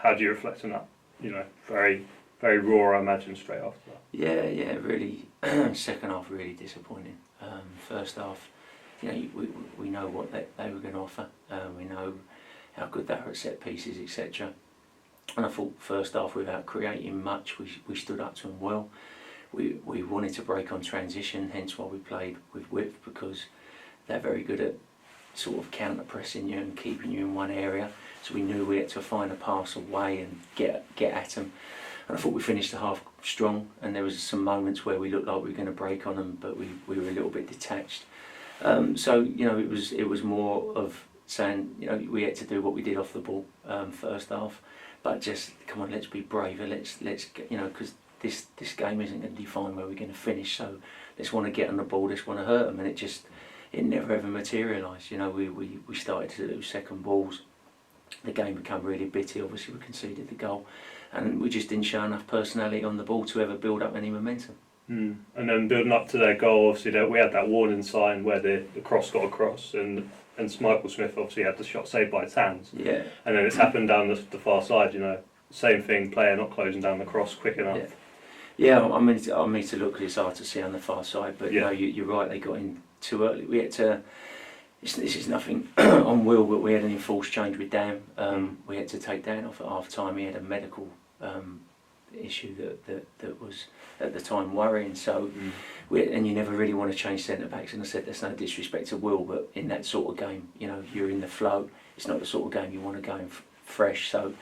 how do you reflect on that? Very, very raw, I imagine, straight after that. Yeah, really. Second half really disappointing. First half, we know what they were going to offer. We know how good they are at set pieces, etc. And I thought first half, without creating much, we stood up to them well. We wanted to break on transition, hence why we played with width, because they're very good at sort of counter pressing you and keeping you in one area. So we knew we had to find a pass away and get at them. And I thought we finished the half strong, and there was some moments where we looked like we were going to break on them, but we were a little bit detached. So it was more of saying we had to do what we did off the ball first half, but just come on, let's be braver. Let's because this game isn't going to define where we're going to finish. So let's want to get on the ball. Let's want to hurt them, and it never ever materialised. We started to lose second balls. The game became really bitty. Obviously, we conceded the goal, and we just didn't show enough personality on the ball to ever build up any momentum. And then building up to their goal, obviously we had that warning sign where the cross got across, and Michael Smith obviously had the shot saved by his hands. Yeah. And then it's happened down the far side. Same thing. Player not closing down the cross quick enough. Yeah, I mean to look, it's hard to see on the far side, but you're right. They got in too early. We had to. This is nothing on Will, but we had an enforced change with Dan. We had to take Dan off at half time. He had a medical issue that was at the time worrying. So, and you never really want to change centre backs. And I said there's no disrespect to Will, but in that sort of game, you're in the flow. It's not the sort of game you want to go in fresh. So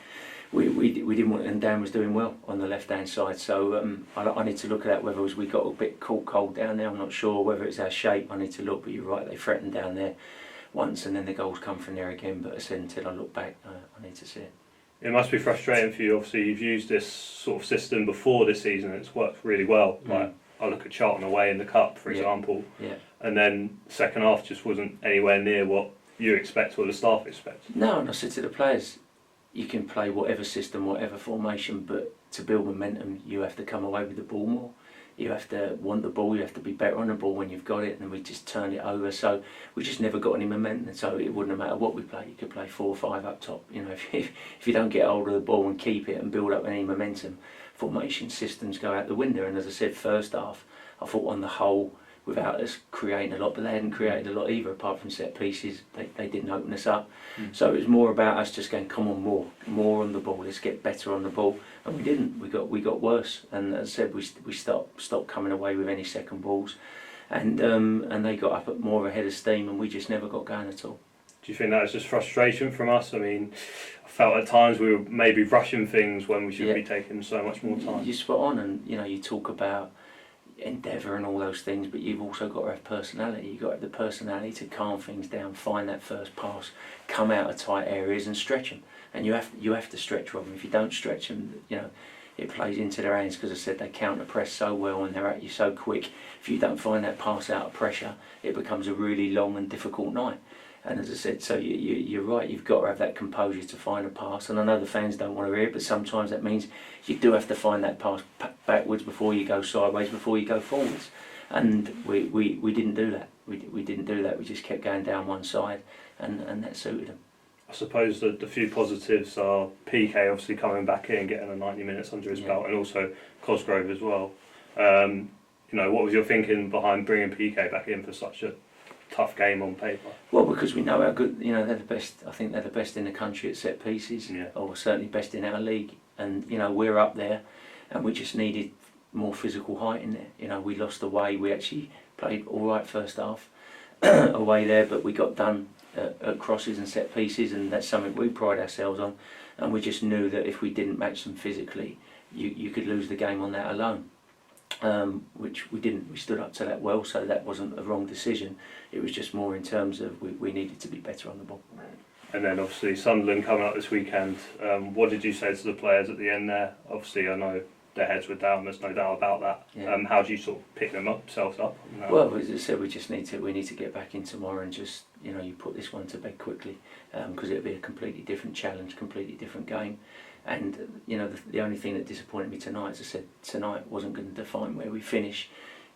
we didn't want, and Dan was doing well on the left hand side. So I need to look at that, whether we got a bit caught cold down there. I'm not sure whether it's our shape. I need to look, but you're right. They threatened down there once, and then the goals come from there again. But I said until I look back, I need to see it. It must be frustrating for you. Obviously, you've used this sort of system before this season, and it's worked really well. Like I look at Charlton away in the cup, for example, and then second half just wasn't anywhere near what you expect or the staff expect. No, and I said to the players, you can play whatever system, whatever formation, but to build momentum, you have to come away with the ball more. You have to want the ball, you have to be better on the ball when you've got it, and then we just turned it over. So we just never got any momentum, so it wouldn't matter what we play. You could play 4 or 5 up top. If you don't get hold of the ball and keep it and build up any momentum, formation systems go out the window. And as I said, first half, I thought on the whole, without us creating a lot, but they hadn't created a lot either, apart from set pieces. They didn't open us up. So it was more about us just going, come on, more on the ball. Let's get better on the ball, and we didn't. We got worse. And as I said, we stopped coming away with any second balls, and they got up at more of a head of steam, and we just never got going at all. Do you think that was just frustration from us? I mean, I felt at times we were maybe rushing things when we should be taking so much more time. You're spot on, and you talk about endeavour and all those things, but you've also got to have personality. You've got to have the personality to calm things down, find that first pass, come out of tight areas and stretch them. And you have to stretch Robbo. If you don't stretch them, it plays into their hands, because I said they counter press so well and they're at you so quick. If you don't find that pass out of pressure, it becomes a really long and difficult night. And as I said, so you're right, you've got to have that composure to find a pass. And I know the fans don't want to hear it, but sometimes that means you do have to find that pass backwards before you go sideways, before you go forwards. And we didn't do that. We didn't do that. We just kept going down one side, and that suited them. I suppose the few positives are PK obviously coming back in, getting the 90 minutes under his belt, and also Cosgrove as well. What was your thinking behind bringing PK back in for such a tough game on paper? Well, because we know how good, they're the best. I think they're the best in the country at set pieces, or certainly best in our league. And we're up there, and we just needed more physical height in there. We lost away. We actually played all right first half away there, but we got done at crosses and set pieces, and that's something we pride ourselves on. And we just knew that if we didn't match them physically, you could lose the game on that alone. Which we didn't. We stood up to that well, so that wasn't a wrong decision. It was just more in terms of we needed to be better on the ball. And then obviously Sunderland coming up this weekend. What did you say to the players at the end there? Obviously I know their heads were down, there's no doubt about that. Yeah. How do you sort of pick themselves up? Well, as I said, we need to get back in tomorrow and just you put this one to bed quickly, because it'll be a completely different challenge, completely different game. And the only thing that disappointed me tonight, as I said, tonight wasn't going to define where we finish.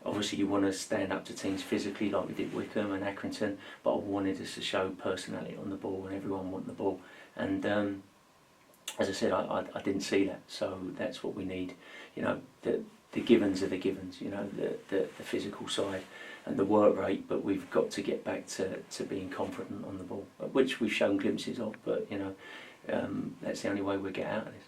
Obviously you want to stand up to teams physically like we did Wickham and Accrington, but I wanted us to show personality on the ball and everyone wanting the ball. And as I said, I didn't see that, so that's what we need. You know, the givens are the givens. You know, the physical side and the work rate, but we've got to get back to being confident on the ball, which we've shown glimpses of. But you know, that's the only way we get out of this.